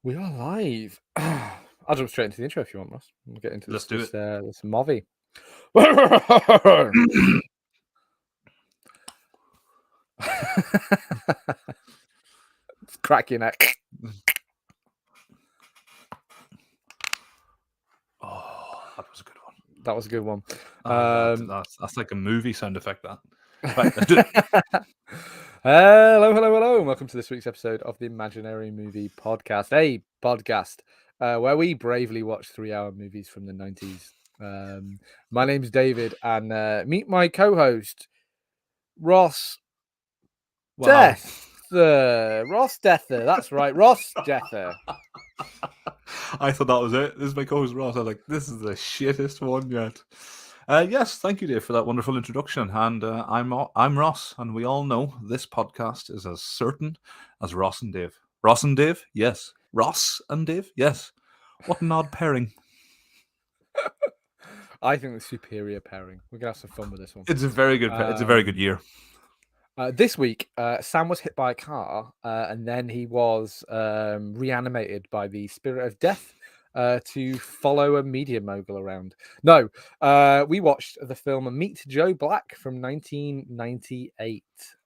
We are live. I'll jump straight into the intro if you want, Ross. We'll get into Let's this do it. this movie. Crack your neck. Oh, that was a good one. That was a good one. That's like a movie sound effect. That. Right, let's do it. Hello, and welcome to this week's episode of the Imaginary Movie Podcast, a podcast where we bravely watch 3-hour movies from the 90s. My name's David, and meet my co-host, Ross Wow. Ross Dether. That's right, Ross Dether. I thought that was it. This is my co-host Ross. I was like, this is the shittest one yet. Yes, thank you, Dave, for that wonderful introduction. And I'm Ross, and we all know this podcast is as certain as Ross and Dave. Ross and Dave, yes. Ross and Dave, yes. What an odd pairing. I think the superior pairing. We're gonna have some fun with this one. It's a very good. It's a very good year. This week, Sam was hit by a car, and then he was reanimated by the spirit of death to follow a media mogul around. No, we watched the film Meet Joe Black from 1998.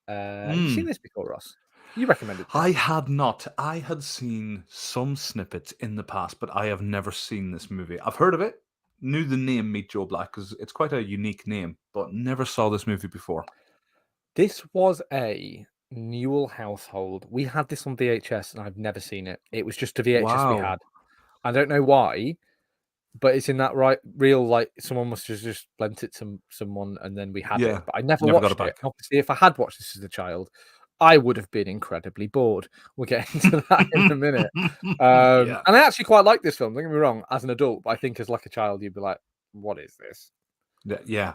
Have you seen this before, Ross? You recommended it. I had not. I had seen some snippets in the past, but I have never seen this movie. I've heard of it, knew the name Meet Joe Black because it's quite a unique name, but never saw this movie before. This was a Newell household. We had this on VHS, and I've never seen it. It was just a VHS we had. I don't know why, but it's in that real, like, someone must have just lent it to someone and then we had it. But I never got watched it back. Obviously, if I had watched this as a child, I would have been incredibly bored. We'll get into that in a minute. And I actually quite like this film. Don't get me wrong, as an adult, but I think as like a child, you'd be like, "What is this?" Yeah.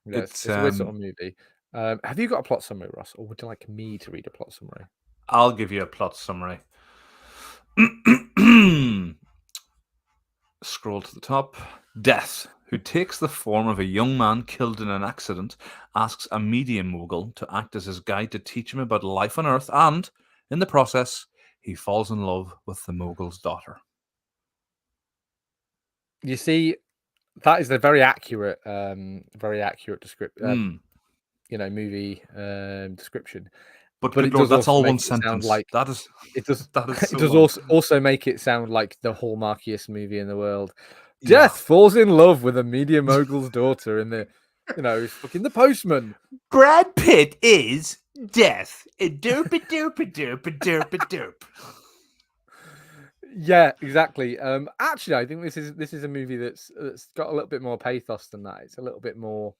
It's a weird sort of movie. Have you got a plot summary, Ross, or would you like me to read a plot summary? I'll give you a plot summary. Scroll to the top. Death, who takes the form of a young man killed in an accident, asks a media mogul to act as his guide to teach him about life on Earth, and, in the process, he falls in love with the mogul's daughter. You see, that is a very accurate description. Movie description. But it does that's all one sentence. It does also make it sound like the hallmarkiest movie in the world. Death falls in love with a media mogul's daughter in the, fucking The Postman. Brad Pitt is death. Derp derp derp derp derp. Yeah, exactly. Actually, I think this is a movie that's got a little bit more pathos than that. It's a little bit more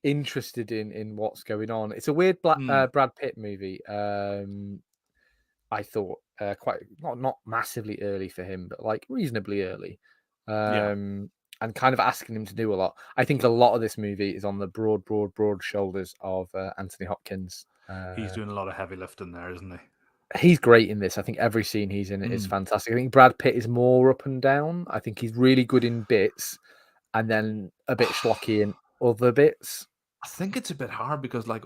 interested in what's going on. It's a weird Brad Pitt movie. I thought quite not massively early for him, but like reasonably early. And kind of asking him to do a lot. I think a lot of this movie is on the broad shoulders of Anthony Hopkins. He's doing a lot of heavy lifting there, isn't he? He's great in this. I think every scene he's in is fantastic. I think Brad Pitt is more up and down. I think he's really good in bits and then a bit schlocky in other bits. I think it's a bit hard because, like,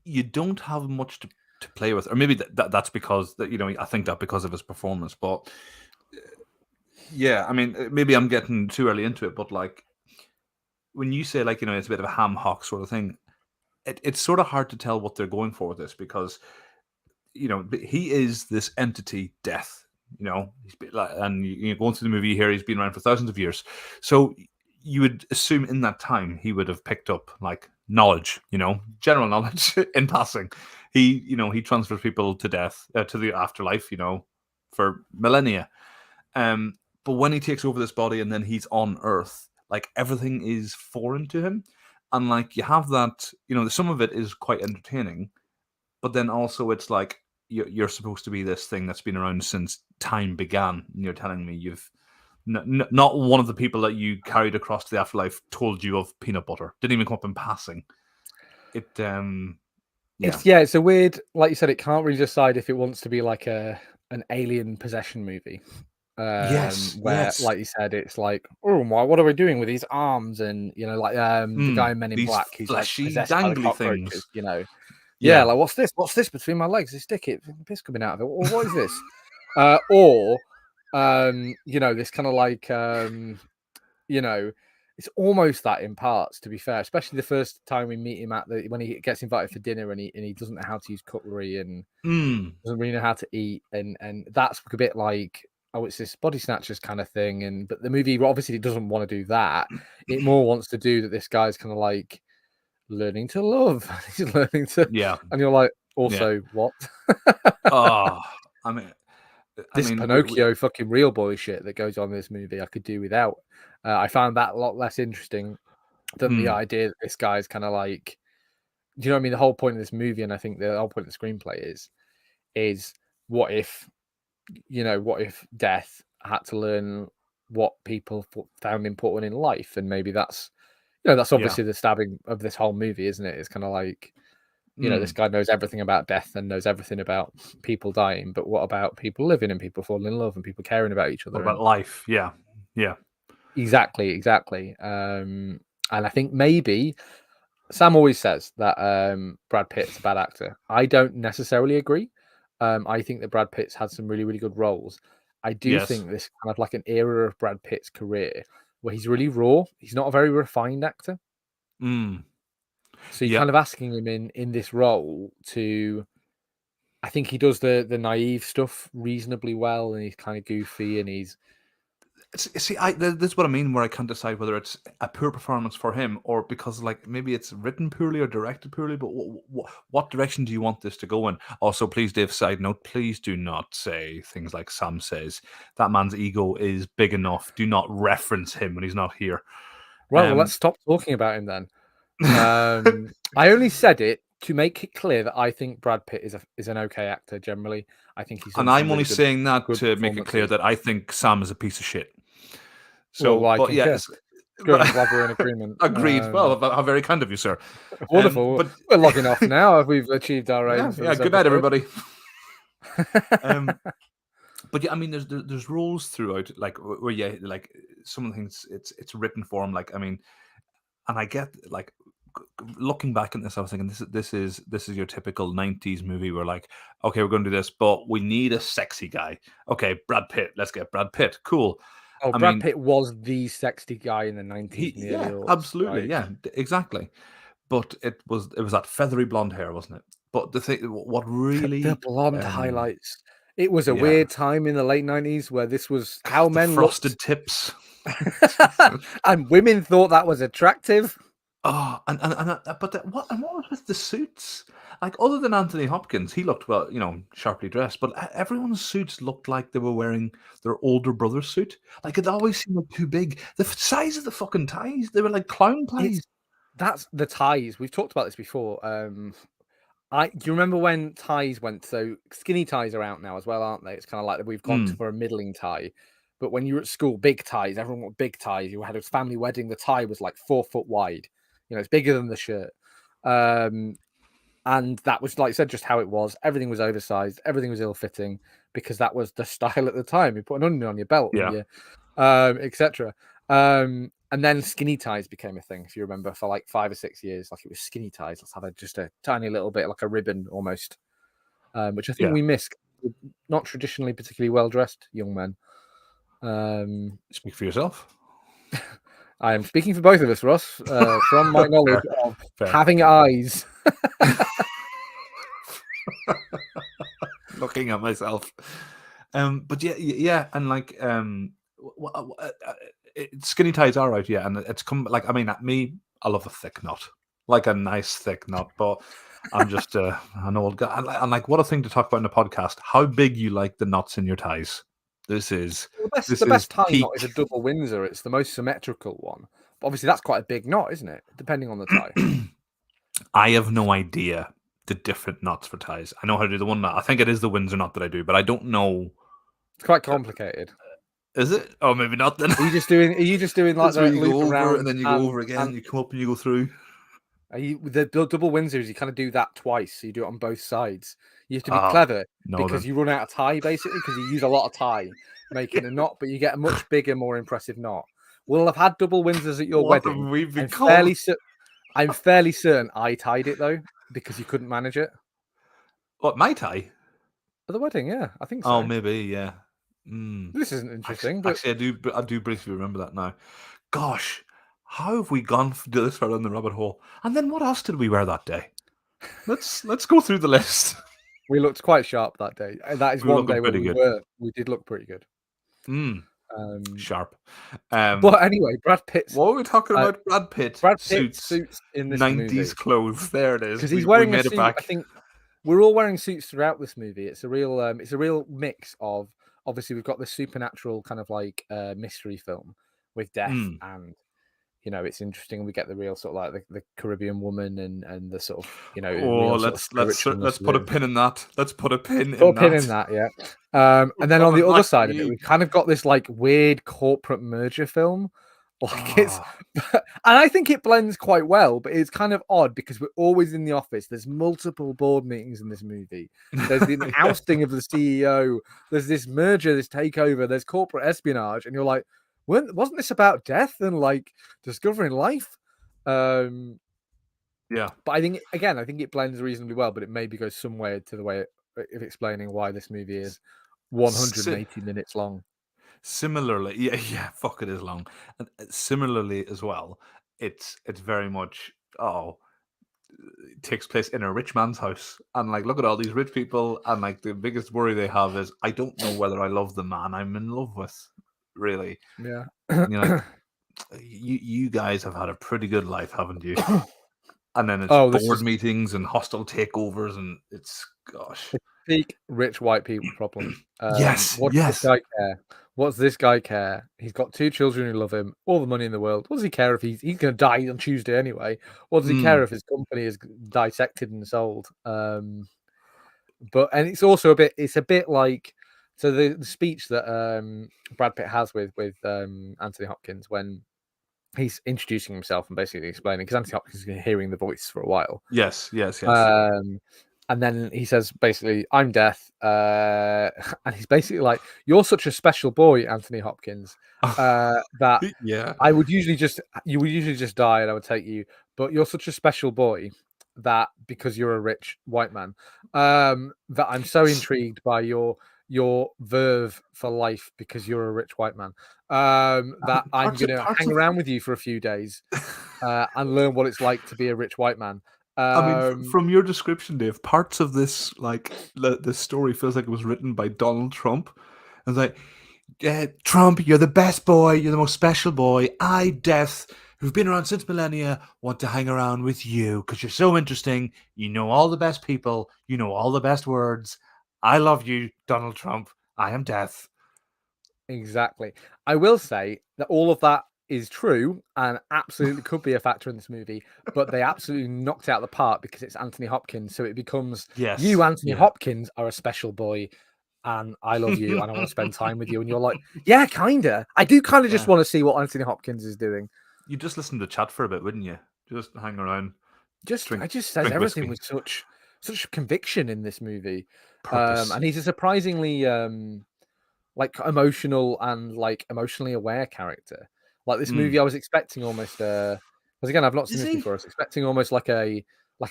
you don't have much to play with, or maybe that's because I think that because of his performance. But yeah, I mean, maybe I'm getting too early into it. But like, when you say it's a bit of a ham hock sort of thing, it's sort of hard to tell what they're going for with this because he is this entity, death. He's been, and going through the movie here, he's been around for thousands of years. So you would assume in that time he would have picked up like knowledge, general knowledge in passing. He transfers people to death, to the afterlife, for millennia. But when he takes over this body and then he's on Earth, like everything is foreign to him. And like you have that, some of it is quite entertaining, but then also it's like you're supposed to be this thing that's been around since time began. And you're telling me you've not one of the people that you carried across to the afterlife told you of peanut butter. Didn't even come up in passing. It's a weird, like you said, it can't really decide if it wants to be like an alien possession movie. Like you said, it's like, oh, what are we doing with these arms? And the guy in Men in Black, he's fleshy, like possessed by the cockroaches, things. Like what's this? What's this between my legs? This stick, piss coming out of it. What is this? Or this kind of like it's almost that in parts, to be fair, especially the first time we meet him when he gets invited for dinner and he doesn't know how to use cutlery and doesn't really know how to eat, and that's a bit like, oh, it's this body snatchers kind of thing, but the movie obviously doesn't want to do that. It more wants to do that this guy's kind of like learning to love. He's learning to, Yeah. and you're like, Yeah. also what? Oh, I mean, This we Pinocchio fucking real boy shit that goes on in this movie, I could do without. I found that a lot less interesting than the idea that this guy's kind of like, do you know what I mean? The whole point of this movie, and I think the whole point of the screenplay is what if, what if death had to learn what people found important in life, and maybe that's yeah. obviously the stabbing of this whole movie, isn't it? It's kind of like, this Mm. guy knows everything about death and knows everything about people dying, but what about people living and people falling in love and people caring about each What other? about And life? Yeah. Yeah. exactly. And I think maybe Sam always says that Brad Pitt's a bad actor. I don't necessarily agree. I think that Brad Pitt's had some really, really good roles. I do Yes. think this kind of like an era of Brad Pitt's career where he's really raw. He's not a very refined actor. Mm. So you're Yeah. kind of asking him in this role to, I think he does the naive stuff reasonably well, and he's kind of goofy, and he's See, this is what I mean, where I can't decide whether it's a poor performance for him or because, like, maybe it's written poorly or directed poorly. But what direction do you want this to go in? Also, please, Dave, side note, please do not say things like Sam says. That man's ego is big enough. Do not reference him when he's not here. well. Let's stop talking about him then. I only said it to make it clear that I think Brad Pitt is an okay actor generally. I think he's And done some I'm really only saying that good to make it clear performances. that I think Sam is a piece of shit. Well, So, I but yeah, concur. Good. but I'm glad we're in agreement. agreed. Well, how very kind of you, sir. Wonderful. But We're logging off now. We've achieved our yeah, aim for yeah. this Good night, episode. everybody. But yeah, I mean, there's roles throughout, like where yeah, like some of the things it's written for him. Like, I mean, and I get like looking back at this, I was thinking this is your typical '90s movie where like, okay, we're going to do this, but we need a sexy guy. Okay, Brad Pitt. Let's get Brad Pitt. Cool. Oh, I Brad mean, Pitt was the sexy guy in the 90s and the early yeah, aughts. absolutely, Like, yeah, exactly. But it was that feathery blonde hair, wasn't it? But the thing, what the really, blonde highlights. It was a yeah, weird time in the late 90s where this was how the men looked. frosted tips. And women thought that was attractive. Oh, but what was with the suits? Like, other than Anthony Hopkins, he looked well, sharply dressed. But everyone's suits looked like they were wearing their older brother's suit. Like, it always seemed like too big. The size of the fucking ties, they were like clown ties. That's the ties. We've talked about this before. Do you remember when ties went? So skinny ties are out now as well, aren't they? It's kind of like we've gone Mm, for a middling tie. But when you were at school, big ties, everyone wanted big ties. You had a family wedding, the tie was like 4 foot wide. It's bigger than the shirt. Um, and that was, like I said, just how it was. Everything was oversized, everything was ill-fitting because that was the style at the time. You put an onion on your belt and yeah, you etc. And then skinny ties became a thing, if you remember, for like 5 or 6 years. Like, it was skinny ties. Let's have just a tiny little bit, like a ribbon almost, which I think yeah. we missed. Not traditionally particularly well dressed young men. Speak for yourself. I am speaking for both of us, Ross, from my knowledge Fair, of fair. having eyes. Looking at myself. But yeah, and like, skinny ties are right, yeah, and it's come like, I mean, at me, I love a thick knot, like a nice thick knot, but I'm just an old guy, and like, what a thing to talk about in a podcast. How big you like the knots in your ties? This is Well, the this is best tie knot is a peak. double Windsor. It's the most symmetrical one. But obviously, that's quite a big knot, isn't it? Depending on the tie. I have no idea the different knots for ties. I know how to do the one knot. I think it is the Windsor knot that I do, but I don't know. It's quite complicated. Is it? Oh, maybe not then. Are you just doing like That's where the you loop go over and around then you go over again. and You come up and you go through. are you with the double Windsors? You kind of do that twice. So you do it on both sides. You have to be Ah, clever no because then. you run out of tie basically because you use a lot of tie Yeah. making a knot, but you get a much bigger, more impressive knot. We'll have had double Windsors at your What have wedding. we I'm become? fairly I'm fairly certain I tied it though because you couldn't manage it. What, my tie? At the wedding, yeah, I think Oh, so. maybe, yeah. Mm. This isn't interesting, but Actually, I do briefly remember that now. Gosh, how have we gone this far down the rabbit hole? And then what else did we wear that day? Let's go through the list. we looked quite sharp that day. That is We were one looking day where pretty good. we did look pretty good. Mm, Um, sharp. but anyway, What were we talking uh, about? Brad Pitt Brad Pitt suits, suits in this 90s movie clothes. There it is. because he's We wearing a made it suit. I back. think we're all wearing suits throughout this movie. It's a real mix of, obviously we've got the supernatural kind of like mystery film with death, Mm. and it's interesting. We get the real sort of like the Caribbean woman, and the sort of Oh, real sort of let's spiritualness of put a it. pin in that. Let's put a pin Put a in pin that. in that, yeah. We're And then on coming the other back to side of it, you. we've kind of got this like weird corporate merger film. Like it's, Ah, and I think it blends quite well, but it's kind of odd because we're always in the office. There's multiple board meetings in this movie. There's the yeah. ousting of the CEO. There's this merger, this takeover. There's corporate espionage, and you're like, wasn't this about death and like discovering life? Um, Yeah. but I think it blends reasonably well, but it maybe goes some way to the way of explaining why this movie is Si- 180 minutes long. Similarly, yeah, fuck, it is long. And similarly as well, it's very much it takes place in a rich man's house, and like look at all these rich people, and like the biggest worry they have is I don't know whether I love the man I'm in love with, really. Yeah. And you're like, you guys have had a pretty good life, haven't you? And then it's Oh, this board is meetings and hostile takeovers, and it's gosh. peak rich white people problem. Yes, What does this yes. guy care? What does this guy care? He's got two children who love him, all the money in the world. What does he care if he's going to die on Tuesday anyway? What does he care Mm, if his company is dissected and sold? But it's also it's a bit like, so the speech that Brad Pitt has with Anthony Hopkins when he's introducing himself and basically explaining, because Anthony Hopkins has been hearing the voice for a while. yes, yes, yes. Um, and then he says basically, "I'm death," and he's basically like, "You're such a special boy, Anthony Hopkins, that Yeah. you would usually just die, and I would take you, but you're such a special boy that because you're a rich white man, that I'm so intrigued by your verve for life because you're a rich white man, that I'm Parts of gonna parts hang of around with you for a few days, and learn what it's like to be a rich white man." I mean, Um, from your description, Dave, parts of this, like, this story feels like it was written by Donald Trump. It's like, Trump, you're the best boy, you're the most special boy. I, Death, who've been around since millennia, want to hang around with you because you're so interesting. You know all the best people, you know all the best words. I love you, Donald Trump. I am Death. exactly. I will say that all of that is true and absolutely could be a factor in this movie, but they absolutely knocked it out of the park because it's Anthony Hopkins. So it becomes, you, Yes. Anthony Yeah. Hopkins, are a special boy, and I love you and I want to spend time with you. And you're like, yeah, kinda. I do kind of just Yeah. want to see what Anthony Hopkins is doing. You just listen to chat for a bit, wouldn't you? Just hang around, I drink just says drink everything whiskey. with such conviction in this movie. Purpose. And he's a surprisingly like emotional and like emotionally aware character. Like this Mm. movie, I was expecting almost because again, I've not seen Is this he? before. I was expecting almost like a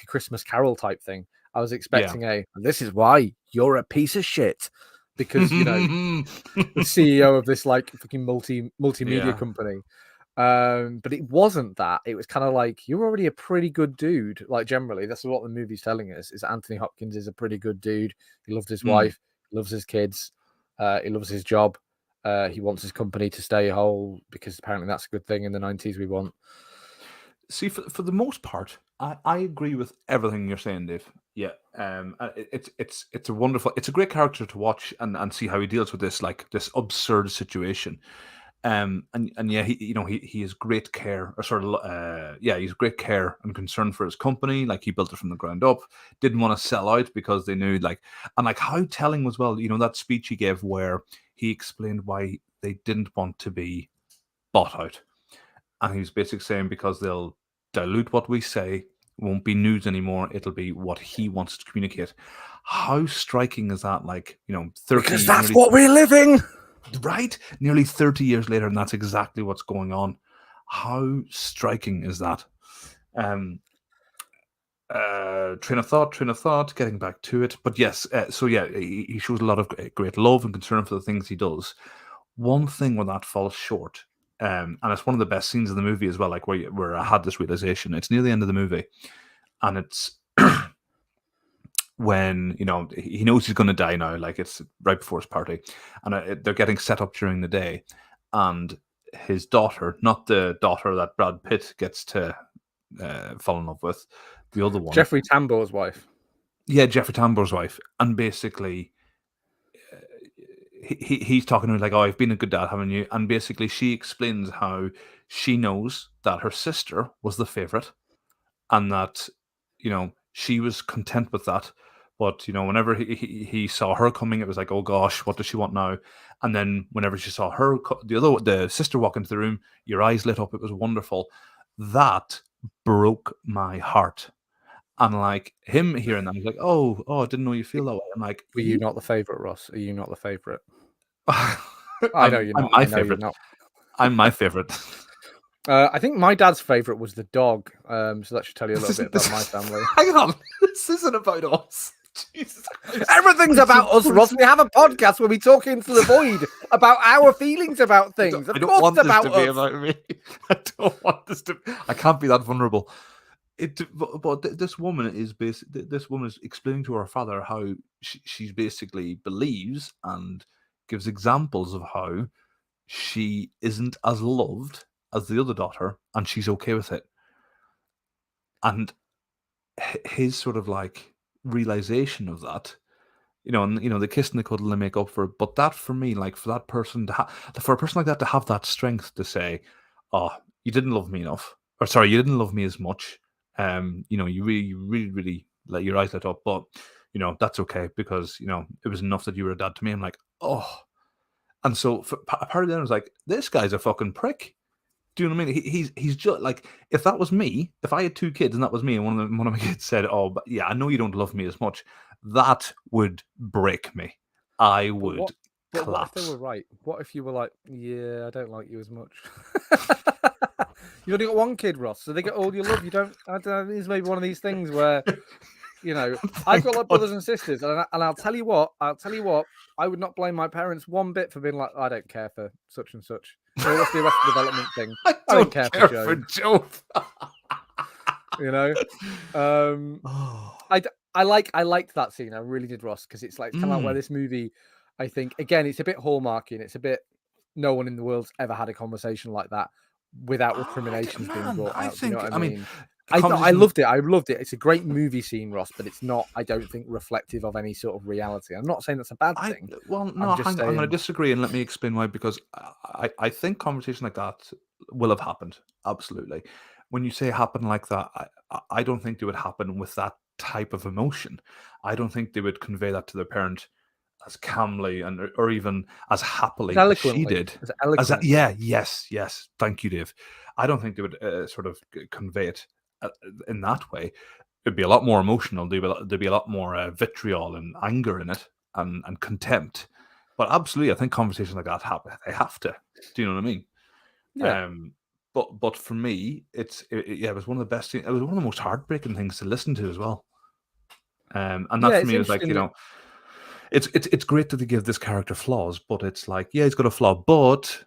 Christmas Carol type thing. I was Yeah. expecting this is why you're a piece of shit, because the CEO of this like fucking multimedia Yeah. company. But it wasn't that. It was kind of like, you're already a pretty good dude. Like generally, that's what the movie's telling us, is Anthony Hopkins is a pretty good dude. He loves his Mm. wife, he loves his kids, he loves his job. He wants his company to stay whole because apparently that's a good thing in the 90s we want. See, for the most part, I agree with everything you're saying, Dave. Yeah. It's a wonderful, it's a great character to watch and see how he deals with this, like, this absurd situation. And yeah, he has great care, or sort of yeah, he's great care and concern for his company. Like, he built it from the ground up, didn't want to sell out because they knew, like, and like how telling was, well, that speech he gave where he explained why they didn't want to be bought out. And he was basically saying because they'll dilute what we say, won't be news anymore. It'll be what he wants to communicate. How striking is that? Like, Because 30, that's nearly, what we're living. right? Nearly 30 years later, and that's exactly what's going on. How striking is that? Um, train of thought, getting back to it. But yes, so yeah, he shows a lot of great love and concern for the things he does. One thing where that falls short, and it's one of the best scenes in the movie as well, like where I had this realization. It's near the end of the movie, and it's when he knows he's going to die now, like it's right before his party, and they're getting set up during the day, and his daughter, not the daughter that Brad Pitt gets to fall in love with, the other one, Jeffrey Tambor's wife. yeah, Jeffrey Tambor's wife, and basically he's talking to her like, "Oh, I've been a good dad, haven't you?" And basically, she explains how she knows that her sister was the favorite, and that she was content with that. But whenever he saw her coming, it was like, "Oh gosh, what does she want now?" And then whenever she saw her, the sister walk into the room, your eyes lit up. It was wonderful. That broke my heart. And like him hearing that, he's like, "Oh, I didn't know you feel that way." I'm like, Were you not the favorite, Ross? Are you not the favorite? I know I'm you're I'm not. my I know you're favorite. not. I'm my favorite. I think my dad's favorite was the dog. So that should tell you a This little bit isn't. This, about my family. hang on. This isn't about us. Jesus Christ. Everything's I'm so about us, sorry. Ross. We have a podcast where we talk into the void about our feelings about things. I Of don't course, want it's this about to be us. about me. I don't want this to. I can't be that vulnerable. But this woman is this woman is explaining to her father how she's basically believes and gives examples of how she isn't as loved as the other daughter, and she's okay with it. And his sort of like realization of that, and the kiss and the cuddle, they make up for it. But that for me, like for that person to for a person like that to have that strength to say, "Oh, you didn't love me enough," or sorry, you didn't love me as much. You really, really let your eyes lit up, but that's okay because it was enough that you were a dad to me. I'm like, oh, and so a part of them was like, this guy's a fucking prick. Do you know what I mean? He's just like, if that was me, if I had two kids and that was me, and one of my kids said, "Oh, but yeah, I know you don't love me as much," that would break me. I But would what? But what if they collapse. were right? What if you were like, yeah, I don't like you as much. You've only got one kid, Ross, so they get all your love. You don't. I don't know. This is maybe one of these things where I've got Thank like God. brothers and sisters, and I'll tell you what. I would not blame my parents one bit for being like, I don't care for such and such. What's the Arrested Development thing? I I don't don't care for care for Joe. Joe. You know. Um, Oh. I liked that scene. I really did, Ross, because it's like kind of like where Mm. this movie. I think again, it's a bit hallmarky, and it's a bit. No one in the world's ever had a conversation like that without recriminations being Man, brought I out. Do you know think, what I I mean, mean? the I conversation. loved it. I loved it. It's a great movie scene, Ross, but it's not. I don't think reflective of any sort of reality. I'm not saying that's a bad I thing. Well, I'm no, just hang on. I'm going to saying. disagree, and let me explain why. Because I think conversation like that will have happened. Absolutely. When you say happen like that, I don't think they would happen with that type of emotion. I don't think they would convey that to their parent as calmly and or even as As happily as she eloquently, did. as As that, eloquently. yeah, yes. Thank you, Dave. I don't think they would sort of convey it uh, in that way. It'd be a lot more emotional. There'd be a lot more vitriol and anger in it, and contempt. But absolutely, I think conversations like that happen. They have to. Do you know what I mean? Yeah, Um, but for me, yeah, it was one of the best things. It was one of the most heartbreaking things to listen to as well. And that yeah. for It's me was like, interesting that it's great that they give this character flaws, but it's like, yeah, he's got a flaw, but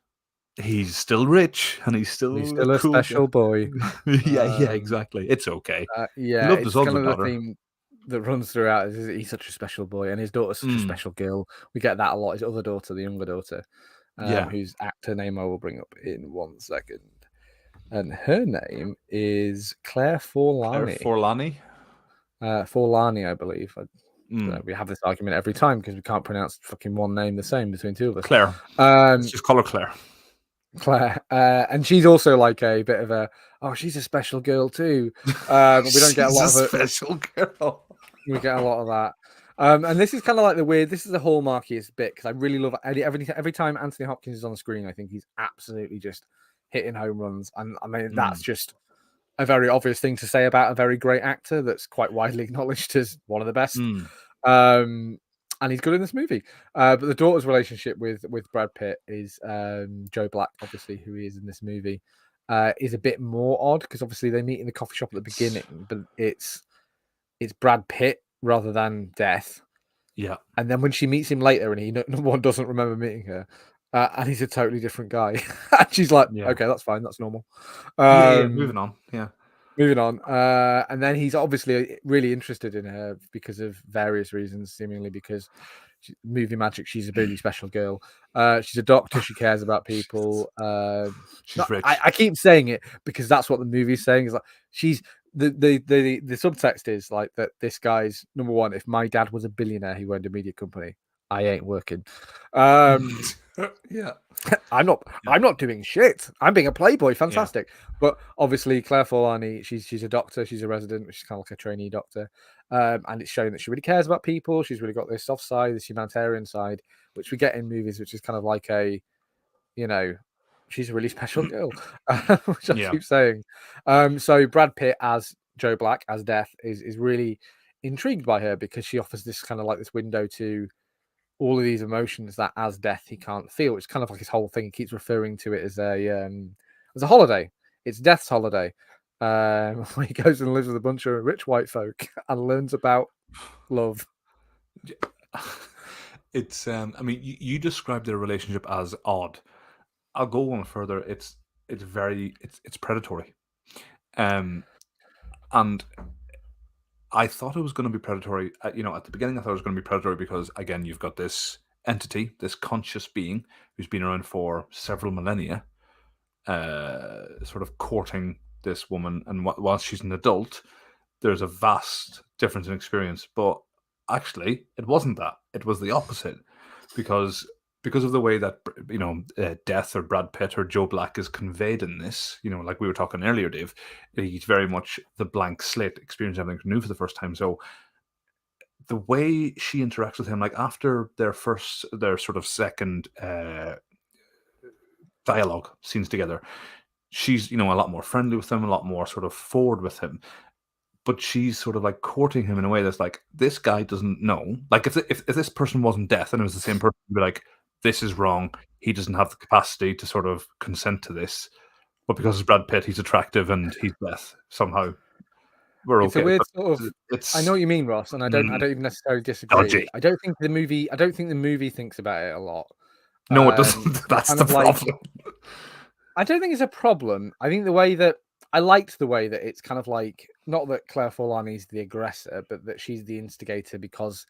he's still rich and he's he's still a still a cool guy. special boy. Yeah, Um, exactly. It's okay. He yeah, loved his it's kind other of the daughter. theme that runs throughout. Is he's such a special boy, and his daughter's such a Mm, special girl. We get that a lot. His other daughter, the younger daughter, yeah. whose actor name I will bring up in 1 second, and her name is Claire Claire Forlani. Forlani. Forlani, I believe. Don't know, Mm, we have this argument every time because we can't pronounce fucking one name the same between two of us. Claire. Let's Um, just call her Claire. Claire, and she's also like a bit of a she's a special girl too. We don't get a She's lot a of it. special girl. We get a lot of that. And this is kind of like the weird. This is the hallmarkiest bit because I really love it. Every time Anthony Hopkins is on the screen, I think he's absolutely just hitting home runs. And I mean, that's Mm, just a very obvious thing to say about a very great actor that's quite widely acknowledged as one of the best. mm. Um, and he's good in this movie. But the daughter's relationship with Brad Pitt is Joe Black, obviously, who he is in this movie, is a bit more odd because obviously they meet in the coffee shop at the beginning, but it's it's Brad Pitt rather than Death. Yeah. And then when she meets him later, and he number one doesn't remember meeting her, and he's a totally different guy, and she's like, Yeah. "Okay, that's fine, that's normal." Yeah. Moving on. Yeah. Moving on, and then he's obviously really interested in her because of various reasons, seemingly because movie magic. She's a really special girl. She's a doctor. She cares about people. She's rich. I keep saying it because that's what the movie's saying. Is like she's the subtext is like that. This guy's number one. If my dad was a billionaire, he owned a media company. I ain't working. Yeah. I'm not doing shit. I'm being a playboy. Yeah. Fantastic. But obviously Claire Forlani, she's a doctor, she's a resident, she's kind of like a trainee doctor. And it's showing that she really cares about people. She's really got this soft side, this humanitarian side, which we get in movies, which is kind of like a, you know, she's a really special girl, which I Yeah. keep saying. So Brad Pitt as Joe Black, as Death, is really intrigued by her because she offers this kind of like this window to all of these emotions that as Death he can't feel. It's kind of like his whole thing. He keeps referring to it as a holiday. It's Death's holiday. Where he goes and lives with a bunch of rich white folk and learns about love. It's I mean, you described their relationship as odd. I'll go one further. It's very it's predatory. And I thought it was going to be predatory. At the beginning, I thought it was going to be predatory because, again, you've got this entity, this conscious being who's been around for several millennia, sort of courting this woman. And whilst she's an adult, there's a vast difference in experience. But actually, it wasn't that. It was the opposite because of the way that Death or Brad Pitt or Joe Black is conveyed in this, like we were talking earlier, Dave, he's very much the blank slate, experience everything new for the first time. So the way she interacts with him, like after their sort of second dialogue scenes together, she's a lot more friendly with him, a lot more sort of forward with him. But she's sort of like courting him in a way that's like, this guy doesn't know. Like if this person wasn't Death and it was the same person, you'd be like, this is wrong. He doesn't have the capacity to sort of consent to this. But because it's Brad Pitt, he's attractive and he's Death. Somehow we're It's a okay. weird But sort of. I know it's what you mean, Ross, and I don't even necessarily disagree. dodgy. I don't think the movie thinks about it a lot. No, it doesn't. It's That's kind the of like problem. I don't think it's a problem. I think the way that I liked the way that it's kind of like not that Claire Forlani's the aggressor, but that she's the instigator because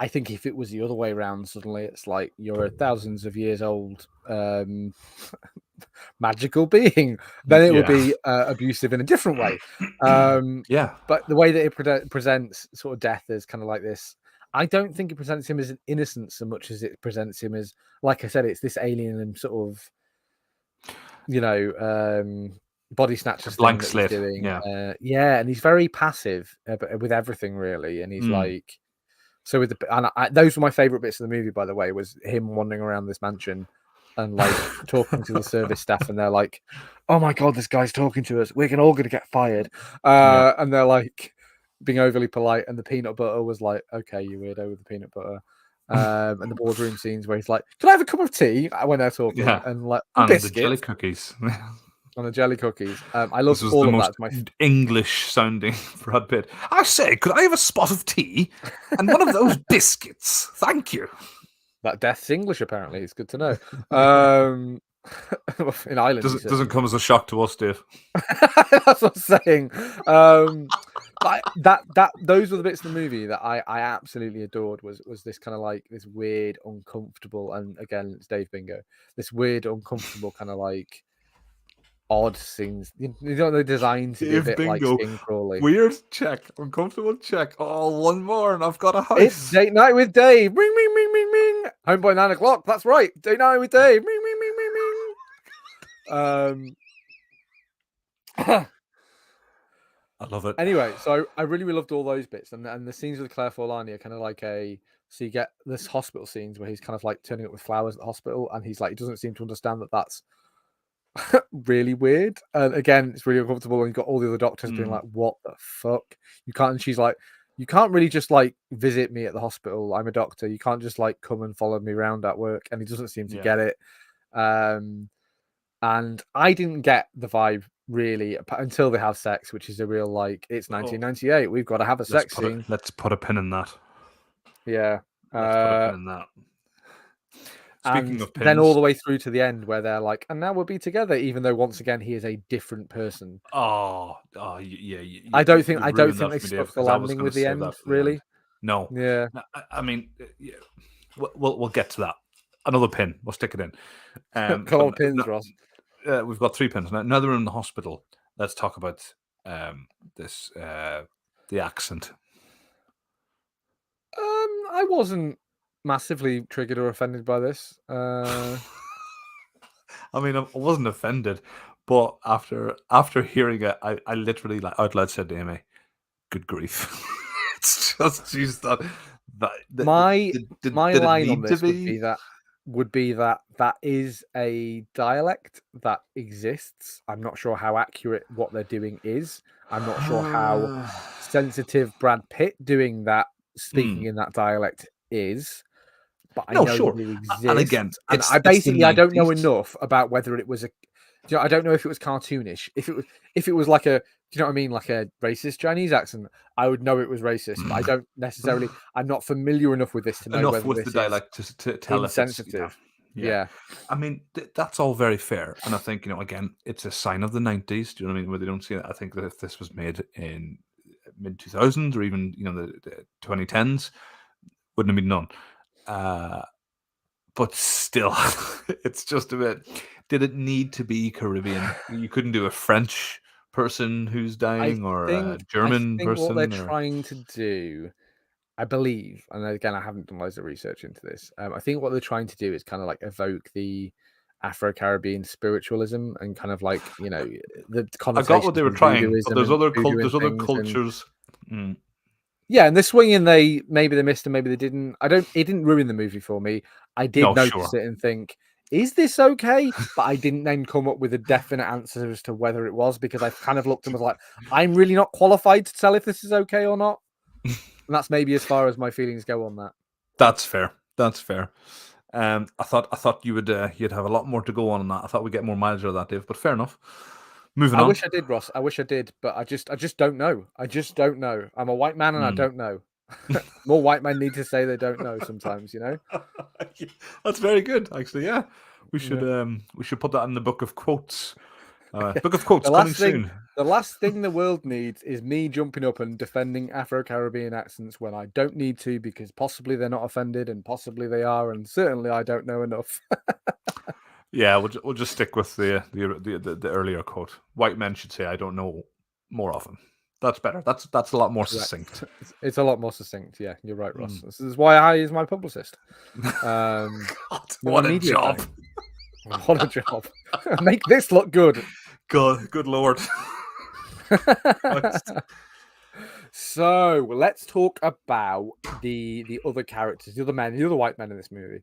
I think if it was the other way around, suddenly it's like you're a thousands of years old magical being, then it would Yeah. be abusive in a different way. Yeah. But the way that it presents sort of Death as kind of like this, I don't think it presents him as an innocent so much as it presents him as, like I said, it's this alien and sort of, body A snatchers thing blank that he's slate. doing. Yeah. Yeah, and he's very passive with everything really, and he's Mm. like, so with those were my favorite bits of the movie, by the way, was him wandering around this mansion and like talking to the service staff, and they're like, "Oh my god, this guy's talking to us. We're all gonna get fired." Yeah. And they're like being overly polite, and the peanut butter was like, "Okay, you weirdo with the peanut butter." And the boardroom scenes where he's like, "Can I have a cup of tea?" When they're talking, Yeah. and like And the jelly biscuits cookies. and the jelly cookies. I This loved was the all of that. most It's my English sounding Brad Pitt. I say, could I have a spot of tea and one of those biscuits? Thank you. that Death's English apparently. It's good to know. In Ireland, he Doesn't certainly come as a shock to us, Dave. That's what I'm saying. But those were the bits of the movie that I absolutely adored. Was this kind of like this weird, uncomfortable, and again, it's Dave Bingo. This weird, uncomfortable kind of like odd scenes. They're designed to be a Dave bit like Bingo. skin crawly. Weird check. Uncomfortable check. Oh, one more and I've got a It's house. date night with Dave. Ring, ring, ring, ring, ring. Home by 9 o'clock. That's right. Date night with Dave. Ring, ring, ring, ring, ring. I love it. Anyway, so I really, really loved all those bits, and the scenes with Claire Forlani are kind of like so you get this hospital scenes where he's kind of like turning up with flowers at the hospital, and he's like he doesn't seem to understand that that's really weird. And again, it's really uncomfortable, and you've got all the other doctors being like, "What the fuck? You can't." And she's like, "You can't really just like visit me at the hospital. I'm a doctor. You can't just like come and follow me around at work." And he doesn't seem to get it. And I didn't get the vibe really until they have sex, which is a real like it's Oh, 1998. We've got to have a sex scene. let's put a pin in that. Yeah. Let's put a pin in that. Speaking And of then all pins, the way through to the end where they're like, and now we'll be together, even though once again he is a different person. yeah, I you've don't ruined think that they for me, Dave, stuck the because I was landing going with to the save end, that for the end. really. No, Yeah. I mean, yeah, we'll get to that. Another pin. We'll stick it in. Come on, pins, Ross. We've got 3 pins now. Now they're in the hospital. Let's talk about this the accent. I wasn't massively triggered or offended by this. I mean, I wasn't offended, but after hearing it, I literally like out loud said to Amy, "Good grief!" It's just jeez, My my did it line on need to this be? would be that that is a dialect that exists. I'm not sure how accurate what they're doing is. I'm not sure how sensitive Brad Pitt doing that, speaking Hmm. in that dialect is, but I No, know that sure. it And again, exists, and it's the I don't know 90s. enough about whether it was a. You know, I don't know if it was cartoonish. If it was like a, do you know what I mean, like a racist Chinese accent, I would know it was racist. But I don't necessarily. I'm not familiar enough with this to know Enough whether with the this is dialect to tell if it's insensitive. yeah. Yeah, I mean, that's all very fair, and I think again, it's a sign of the 90s. Do you know what I mean? Where they don't see it. I think that if this was made in mid 2000s or even the 2010s, wouldn't have been done. But still, it's just a bit. Did it need to be Caribbean? You couldn't do a French person who's I dying or a I German think what they're person or. trying to do, I believe, and again, I haven't done loads of research into this. I think what they're trying to do is kind of like evoke the Afro-Caribbean spiritualism and kind of like the I got what connotations they were with trying, but voodooism and voodoo and there's other things, and cultures. Mm. yeah, and the swinging maybe they missed and maybe they didn't. It didn't ruin the movie for me. I did No, notice sure. it and think, is this okay? But I didn't then come up with a definite answer as to whether it was because I kind of looked and was like, I'm really not qualified to tell if this is okay or not. And that's maybe as far as my feelings go on that. That's fair. That's fair. I thought you would you'd have a lot more to go on that. I thought we'd get more mileage out of that, Dave. But fair enough. Moving I on. wish I did, Ross. I wish I did, but I just don't know. I just don't know. I'm a white man and I Mm. don't know. More white men need to say they don't know sometimes, That's very good, actually. Yeah, Yeah. we should put that in the book of quotes. Book of The quotes coming last thing soon. the last thing the world needs is me jumping up and defending Afro-Caribbean accents when I don't need to because possibly they're not offended and possibly they are, and certainly I don't know enough. Yeah, we'll just stick with the earlier quote. White men should say, "I don't know," more often. That's better. That's a lot more Correct. succinct. It's a lot more succinct. Yeah, you're right, Ross. Mm. This is why I is my publicist. Um, God, you're my what a media job! guy. What a job. Make this look good. Good lord. Christ. So let's talk about the other characters, the other white men in this movie.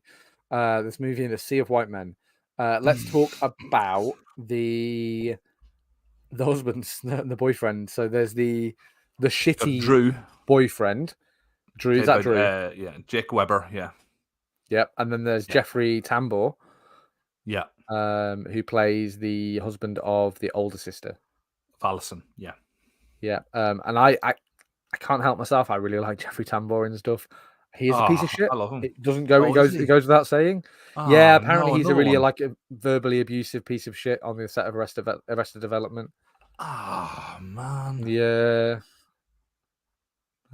This movie in a sea of white men. Let's talk about the husbands, the boyfriend. So there's the Got shitty Drew, boyfriend. Drew, is played that by Drew? Jake Weber. Yeah, Yep. And then there's yeah, Jeffrey Tambor, yeah. who plays the husband of the older sister. Allison. Yeah. Yeah. And I can't help myself. I really like Jeffrey Tambor and stuff. He is a piece Oh, of shit. I love him. It doesn't go. Oh, is It he? goes without saying. Yeah, Oh apparently no, he's a another really one. like a verbally abusive piece of shit on the set of Arrested Development. Oh man. Yeah,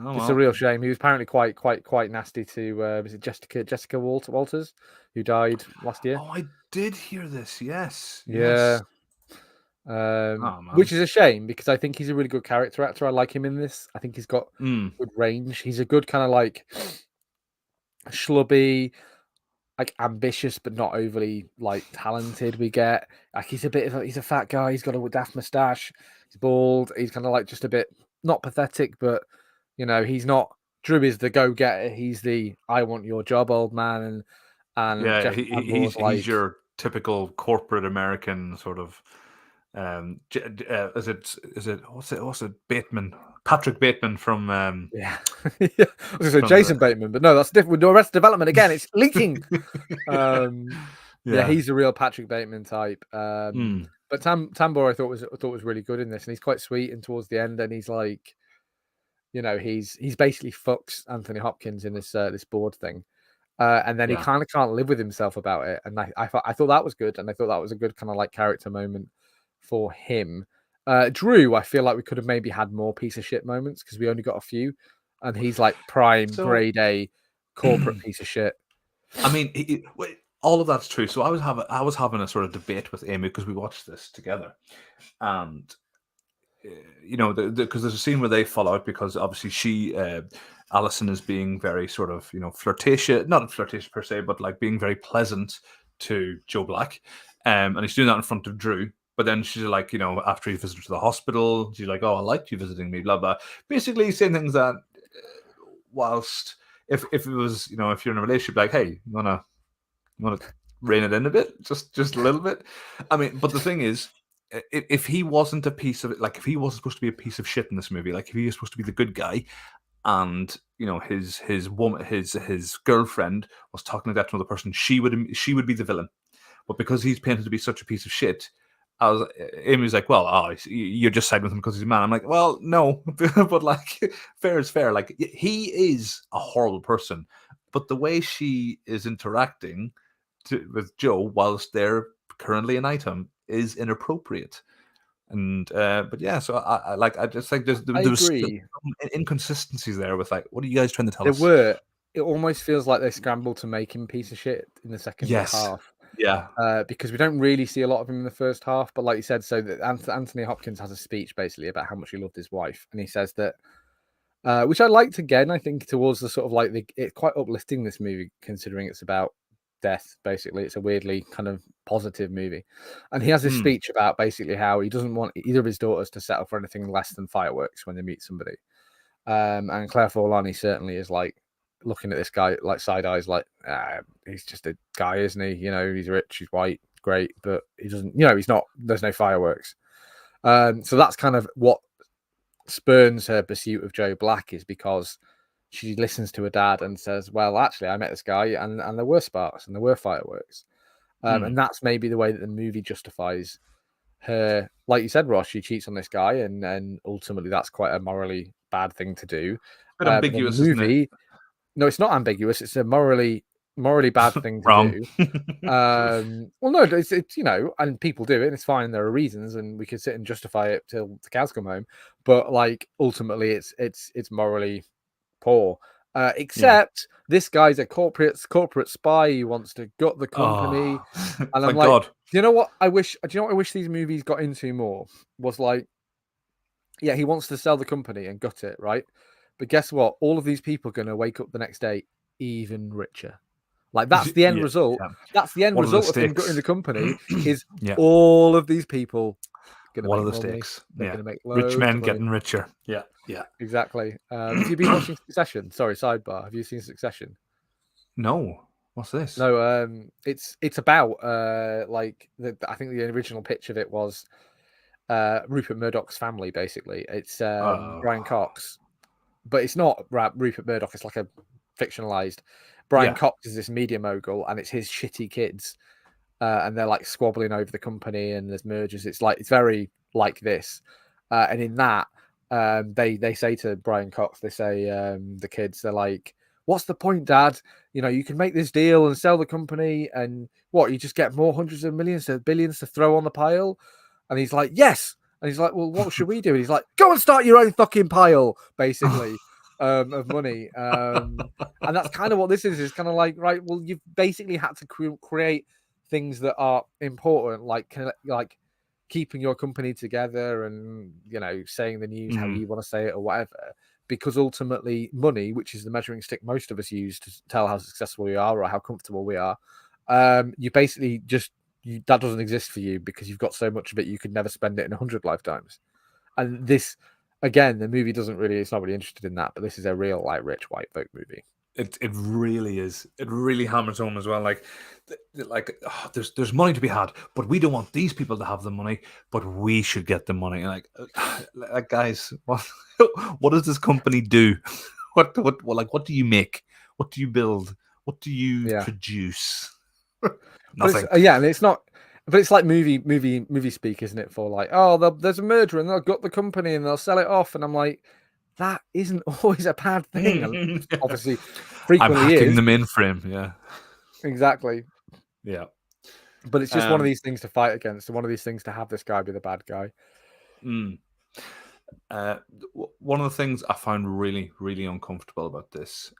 Oh it's a well. real shame. He was apparently quite nasty to was it Jessica Walters, who died last year. Oh, I did hear this. Yes, Yeah, yes. Oh man. which is a shame because I think he's a really good character actor. I like him in this. I think he's got Mm. good range. He's a good kind of like schlubby, like ambitious but not overly like talented. We get like he's a fat guy. He's got a daft mustache. He's bald. He's kind of like just a bit not pathetic, but he's not. Drew is the go getter. He's the I want your job, old man, and Yeah, Jeff Tambor's he's like your typical corporate American sort of. Is it what's it Bateman, Patrick Bateman from yeah. Yeah. I was gonna say from the Jason Bateman, but no, that's different. With Arrested Development again. It's leaking. Um, yeah, yeah. he's a real Patrick Bateman type. Mm. But Tambor I thought was really good in this, and he's quite sweet. And towards the end, and he's like, he's basically fucks Anthony Hopkins in this board thing, and then he Yeah. kind of can't live with himself about it. And I thought that was good, and I thought that was a good kind of like character moment for him. Drew, I feel like we could have maybe had more piece of shit moments because we only got a few, and he's like prime So, grade A corporate piece of shit. I mean, all of that's true. So I was having a sort of debate with Amy because we watched this together, and because there's a scene where they fall out because obviously Alison is being very sort of flirtatious, not flirtatious per se, but like being very pleasant to Joe Black, and he's doing that in front of Drew. But then she's like, after he visited to the hospital, she's like, "Oh, I liked you visiting me," blah blah. Basically, saying things that, whilst if it was, if you're in a relationship, like, hey, you wanna rein it in a bit, just a little bit. I mean, but the thing is, if he wasn't a piece of it, like if he wasn't supposed to be a piece of shit in this movie, like if he was supposed to be the good guy, and his woman, his girlfriend was talking like that to another person, she would be the villain. But because he's painted to be such a piece of shit, Amy was like, well, you're just siding with him because he's a man. I'm like, well, no, but like, fair is fair. Like, he is a horrible person, but the way she is interacting with Joe whilst they're currently an item is inappropriate. And but yeah, so I just think I there was some agree. inconsistencies there with like, what are you guys trying to tell There us? were. It almost feels like they scrambled to make him piece of shit in the second Yes. half. Yeah. Because we don't really see a lot of him in the first half. But like you said, so that Anthony Hopkins has a speech basically about how much he loved his wife, and he says that, which I liked again. I think towards the sort of like it's quite uplifting, this movie, considering it's about death. Basically, it's a weirdly kind of positive movie, and he has this Hmm. speech about basically how he doesn't want either of his daughters to settle for anything less than fireworks when they meet somebody. And Claire Forlani certainly is like looking at this guy like side eyes, like, he's just a guy, isn't he? He's rich, he's white, great, but he doesn't, he's not. There's no fireworks. So that's kind of what spurns her pursuit of Joe Black, is because she listens to her dad and says, "Well, actually, I met this guy, and there were sparks and there were fireworks." Hmm. And that's maybe the way that the movie justifies her. Like you said, Ross, she cheats on this guy, and ultimately that's quite a morally bad thing to do. Bit But then the ambiguous, isn't it? movie, no, it's not ambiguous. It's a morally bad thing to Wrong. do. Well, no, it's and people do it, and it's fine. And there are reasons, and we can sit and justify it till the cows come home. But like ultimately, it's morally poor. Yeah. Except this guy's a corporate spy. He wants to gut the company, Oh, and I'm thank like, God. do you know what I wish? Do you know what I wish these movies got into more? Was like, yeah, he wants to sell the company and gut it, right? But guess what? All of these people are going to wake up the next day even richer. Like that's the end Yeah. result. Yeah. That's the end What are the result of him gutting stakes? the company. Is Yeah. all of these people going to What are make the more money? stakes? They're Yeah. going to make Rich loads men of money. getting richer. Yeah. Yeah. Exactly. Have you been watching Succession? Sorry, sidebar. Have you seen Succession? No. What's this? No. It's about like I think the original pitch of it was Rupert Murdoch's family. Basically, it's Oh. Brian Cox, but it's not Rupert Murdoch. It's like a fictionalized. Brian Yeah. Cox is this media mogul, and it's his shitty kids, and they're like squabbling over the company, and there's mergers. It's very like this, and in that, they say to Brian Cox, they say, the kids, they're like, "What's the point, Dad? You can make this deal and sell the company, and what? You just get more hundreds of millions to billions to throw on the pile." And he's like, "Yes." And he's like, "Well, what should we do?" And he's like, "Go and start your own fucking pile," basically, of money. And that's kind of what this is. It's kind of like, right, well, you've basically had to create things that are important, like keeping your company together, and saying the news how Mm. you want to say it or whatever. Because ultimately, money, which is the measuring stick most of us use to tell how successful we are or how comfortable we are, you basically just that doesn't exist for you because you've got so much of it you could never spend it in 100 lifetimes. And this, again, the movie doesn't really, it's not really interested in that, but this is a real like rich white folk movie. It really is. It really hammers home as well. Like there's money to be had, but we don't want these people to have the money, but we should get the money. Like guys, what does this company do? What do you make? What do you build? What do you Yeah. produce? But it's Nothing. yeah, and it's not. But it's like movie speak, isn't it? For like, oh, there's a murderer and they'll gut the company and they'll sell it off, and I'm like, that isn't always a bad thing, and Yeah. obviously, I'm frequently hacking is. the mainframe. Yeah, Exactly. yeah. But it's just one of Um, these things to fight against, and one of these things to have this guy be the bad guy. mm. uh, One of the things I found really, really uncomfortable about this,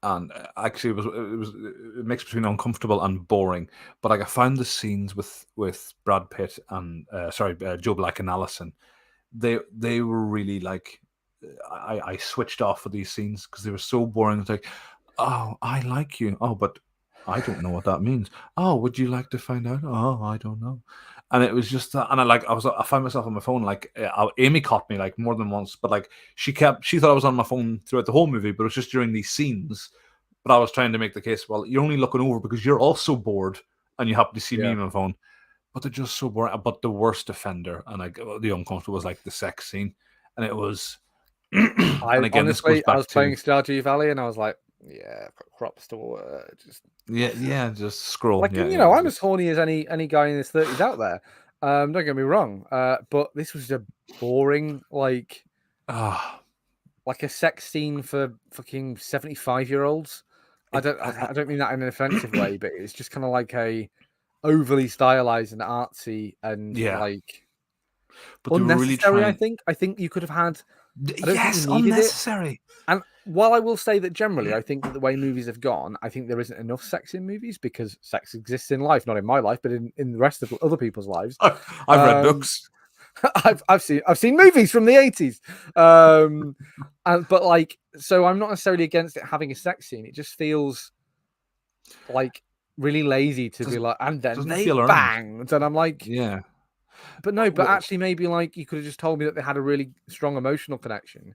and actually it was a mix between uncomfortable and boring. But like I found the scenes with Brad Pitt and Joe Black and Allison, they were really like I switched off for these scenes because they were so boring. It's like, oh, I like you. Oh, but I don't know what that means. Oh, would you like to find out? Oh, I don't know. And it was just that, and I found myself on my phone. Like Amy caught me like more than once, but like she thought I was on my phone throughout the whole movie, but it was just during these scenes. But I was trying to make the case. Well, you're only looking over because you're also bored, and you happen to see me Yeah. on my phone. But they're just so boring. But the worst offender, and like the uncomfortable, was like the sex scene, and it was. And I again, this goes honestly, I back was to playing Stardew Valley, and I was like, yeah, I've got crops to just yeah, just scroll. like, Yeah, and yeah, I'm as just horny as any guy in his 30s out there. Don't get me wrong, but this was a boring ah. like a sex scene for fucking 75-year-olds. I It, don't I don't mean that in an offensive way, but it's just kind of like a overly stylized and artsy and yeah, like but they were really unnecessary. trying. I think you could have had. I don't think you Yes, needed it. unnecessary. And while I will say that generally, I think that the way movies have gone, I think there isn't enough sex in movies because sex exists in life, not in my life, but in the rest of other people's lives. I've read Um, books. I've seen movies from the 80s. And but like, so I'm not necessarily against it having a sex scene. It just feels like really lazy to be Doesn't like, and then doesn't they feel earned. banged, and I'm like, Yeah. but no, but actually maybe like you could have just told me that they had a really strong emotional connection,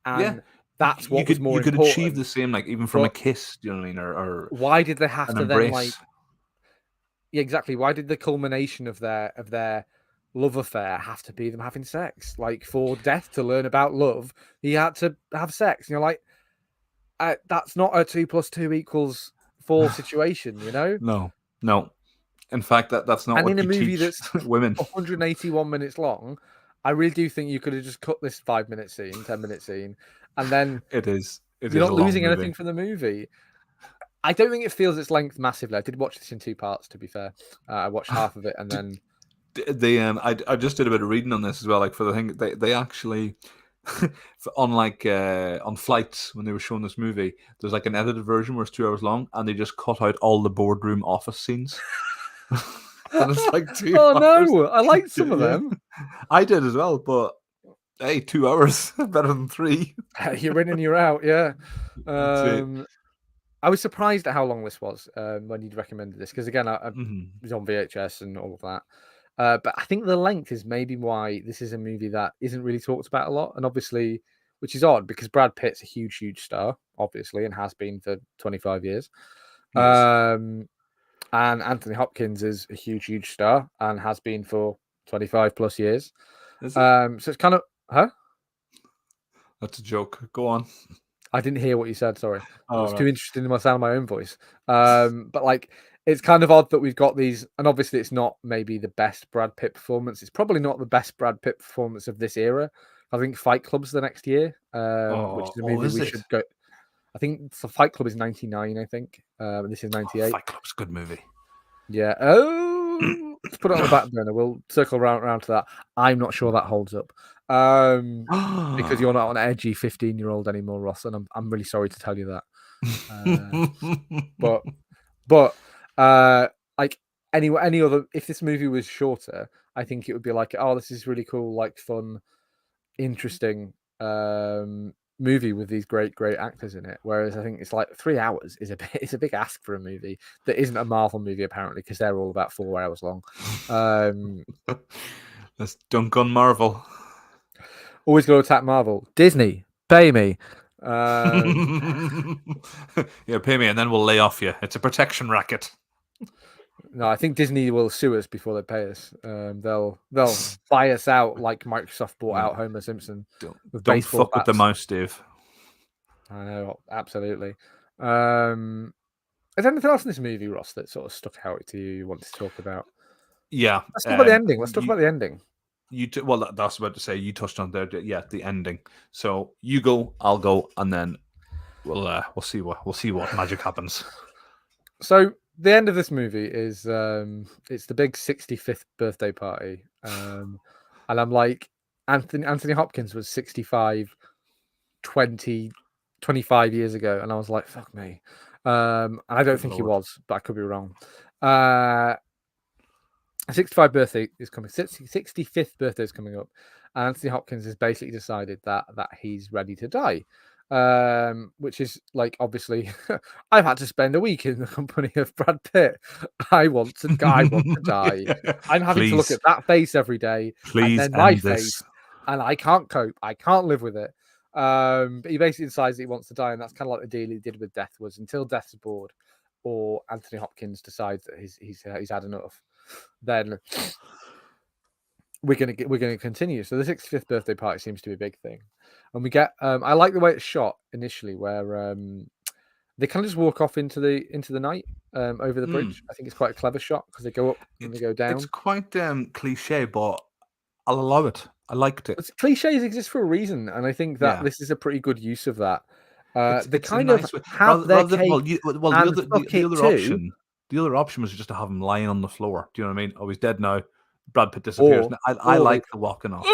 Yeah. and that's what was You more could achieve important. the same, like even from a But kiss. Do you know what I mean, or why did they have an to then embrace. like, yeah, exactly? Why did the culmination of their love affair have to be them having sex? Like for Death to learn about love, he had to have sex. And you're like, that's not a 2 + 2 = 4 situation, you know? No, no. In fact, that's not And in what a you movie teach that's women. 181 minutes long, I really do think you could have just cut this 5 minute scene, 10 minute scene, and then It is. It you're is a not long losing movie. anything from the movie. I don't think it feels its length massively. I did watch this in 2 parts, to be fair. I watched half of it and Did, then I just did a bit of reading on this as well. Like for the thing, they actually on on flights when they were showing this movie, there's like an edited version where it's 2 hours long, and they just cut out all the boardroom office scenes, and it's like two oh hours. no, I liked some of Yeah, them. I did as well, but hey, 2 hours better than three. You're in and you're out, yeah. That's it. I was surprised at how long this was when you'd recommended this because again, I Mhm. was on VHS and all of that. But I think the length is maybe why this is a movie that isn't really talked about a lot, and obviously, which is odd because Brad Pitt's a huge, huge star, obviously, and has been for 25 years. Yes. And Anthony Hopkins is a huge, huge star and has been for 25 plus years. Is it? So it's kind of, huh? That's a joke. Go on. I didn't hear what you said. Sorry, I All was too right. interested in my sound of my own voice. But like, it's kind of odd that we've got these, and obviously, it's not maybe the best Brad Pitt performance. It's probably not the best Brad Pitt performance of this era. I think Fight Club's the next year, which is a movie Is we it? should go. I think the Fight Club is 99. I think this is Oh, 98. Fight Club's a good movie. Yeah. Oh, let's put it on the back burner. We'll circle around to that. I'm not sure that holds up. Because you're not an edgy 15-year-old anymore, Ross, and I'm really sorry to tell you that. But but like any other, if this movie was shorter, I think it would be like, oh, this is really cool, like fun, interesting movie with these great actors in it. Whereas I think it's like 3 hours is a bit it's a big ask for a movie that isn't a Marvel movie apparently because they're all about 4 hours long. Let's dunk on Marvel. Always got to attack Marvel. Disney, pay me. Yeah, pay me, and then we'll lay off you. It's a protection racket. No, I think Disney will sue us before they pay us. They'll buy us out like Microsoft bought Yeah, out Homer Simpson with don't baseball fuck with the bats. mouse, Dave. I know, absolutely. Um, Is there anything else in this movie, Ross, that sort of stuck out to you? You want to talk about? Yeah. Let's talk about the ending. Let's talk about the ending. Well, that's about to say you touched on there. Yeah, the ending. So you go, I'll go, and then we'll see what magic happens. So the end of this movie is it's the big 65th birthday party, and I'm like, Anthony Hopkins was 65 25 years ago, and I was like, fuck me. And I don't Good think he lord. was, but I could be wrong. 65th birthday is coming. 65th birthday is coming up, and Anthony Hopkins has basically decided that he's ready to die. Which is like, obviously, I've had to spend a week in the company of Brad Pitt. I want to die. I'm having to look Please, at that face every day, and please then my end this. face, and I can't cope. I can't live with it. But he basically decides that he wants to die, and that's kind of like the deal he did with Death, was until Death's bored, or Anthony Hopkins decides that he's had enough, then we're gonna continue. So the 65th birthday party seems to be a big thing, and we get. I like the way it's shot initially, where they kind of just walk off into the night over the Mm. bridge. I think it's quite a clever shot because they go up and they go It's down. quite cliche, but I'll allow it. I liked it. But cliches exist for a reason, and I think that Yeah, this is a pretty good use of that. They it's a kind of nice way have their rather than cake the and other fuck the it other too, option was just to have him lying on the floor. Do you know what I mean? Oh, he's dead now. Brad Pitt disappears. or Now, I they like the walking off.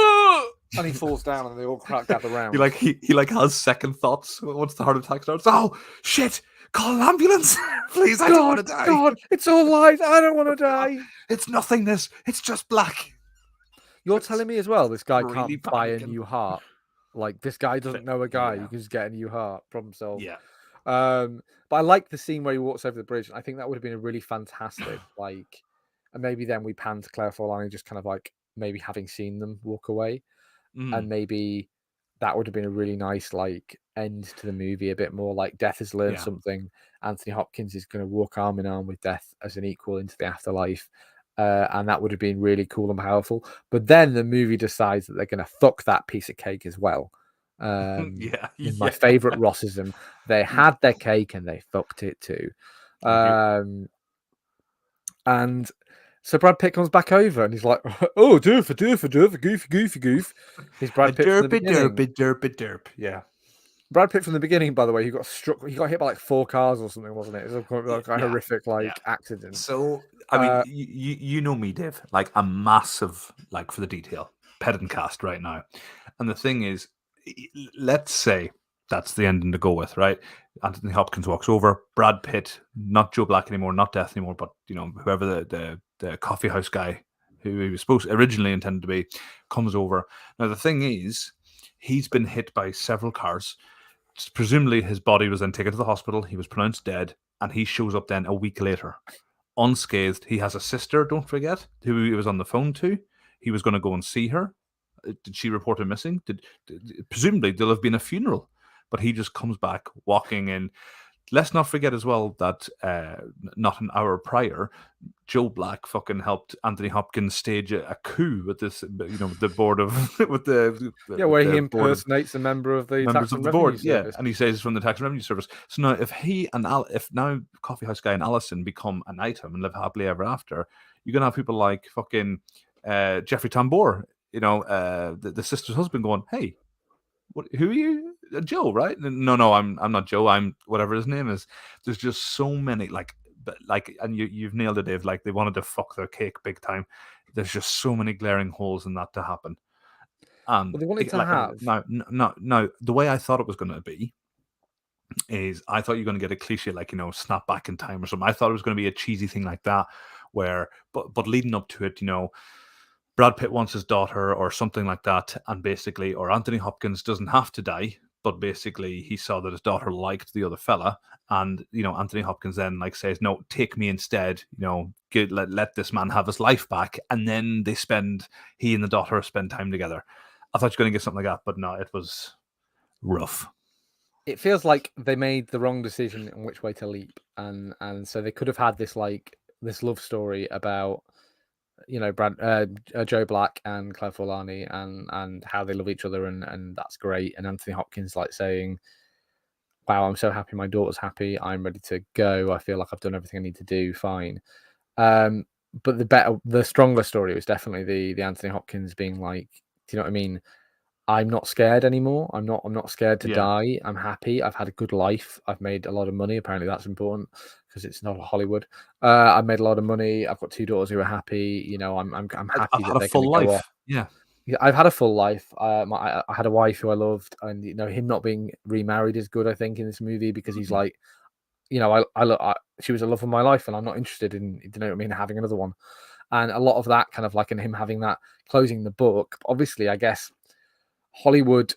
and he falls down, and they all gather He round. like he like has second thoughts once the heart attack starts. Oh shit! Call an ambulance, please. I don't want God, to die. God, it's all lies. I don't want to God, die. it's nothingness. It's just black. You're It's telling me as well this guy really can't buy a panicking. new heart? Like, this guy doesn't know a guy Yeah, who can just get a new heart. Problem solved. yeah. But I like the scene where he walks over the bridge. I think that would have been a really fantastic, like, and maybe then we pan to Claire Forlani, just kind of like maybe having seen them walk away, and Mm, maybe that would have been a really nice like end to the movie. A bit more like Death has learned yeah. something. Anthony Hopkins is going to walk arm in arm with Death as an equal into the afterlife. And that would have been really cool and powerful. But then the movie decides that they're going to fuck that piece of cake as well. Yeah, In my yeah. favorite Rossism, they had their cake and they fucked it too. Thank you. And so Brad Pitt comes back over and he's like, "Oh, doof, goofy goof." He's A Brad Pitt from the derpy beginning. derpy derpy derp. Yeah, Brad Pitt from the beginning, by the way, he got struck. He got hit by like 4 cars or something, wasn't it? It was like a yeah, horrific yeah. like accident. So I mean, Uh, you know me, Dave. Like a massive like for the detail pedant cast right now, and the thing is, let's say that's the ending to go with, right? Anthony Hopkins walks over. Brad Pitt, not Joe Black anymore, not Death anymore, but you know whoever the coffee house guy who he was originally intended to be, comes over. Now the thing is, he's been hit by several cars. Presumably, his body was then taken to the hospital. He was pronounced dead, and he shows up then a week later, unscathed. He has a sister, don't forget, who he was on the phone to. He was going to go and see her. Did she report him missing? Presumably there'll have been a funeral, but he just comes back walking in. Let's not forget as well that not an hour prior, Joe Black fucking helped Anthony Hopkins stage a coup with this, you know, with the board of yeah, where with he the board of impersonates a member of the members Tax of and the Revenue board. Yeah, Service. and he says it's from the Tax and Revenue Service. So now, if he and if now Coffee House Guy and Allison become an item and live happily ever after, you're gonna have people like fucking Jeffrey Tambor, you know, the sister's husband, going, "Hey, what? Who are you? Joe, right? No, I'm not Joe. I'm whatever his name is." There's just so many and you've nailed it, Dave. Like they wanted to fuck their cake big time. There's just so many glaring holes in that to happen. Well, And they wanted to like have. now, the way I thought it was going to be is I thought you're going to get a cliche like, you know, snap back in time or something. I thought it was going to be a cheesy thing like that, where but leading up to it, you know, Brad Pitt wants his daughter or something like that, and basically, or Anthony Hopkins doesn't have to die, but basically he saw that his daughter liked the other fella, and you know Anthony Hopkins then like says, "No, take me instead. You know, let this man have his life back," and then he and the daughter spend time together. I thought you were going to get something like that, but no, it was rough. It feels like they made the wrong decision on which way to leap, and so they could have had this love story about, you know, Joe Black and Claire Forlani, and how they love each other, and that's great. And Anthony Hopkins like saying, wow, I'm so happy my daughter's happy. I'm ready to go. I feel like I've done everything I need to do. Fine. Um, but the stronger story was definitely the Anthony Hopkins being like, do you know what I mean? I'm not scared anymore. I'm not scared to Yeah, die. I'm happy. I've had a good life. I've made a lot of money. Apparently that's important because it's not Hollywood. I've made a lot of money. I've got two daughters who are happy. I'm I've happy that had a they're going to full go off. life. Yeah. Yeah, I've had a full life. I had a wife who I loved, and him not being remarried is good. I think in this movie because he's Mm. like, she was the love of my life, and I'm not interested in, you know what I mean, having another one. And a lot of that kind of like in him having that closing the book. Obviously, I guess Hollywood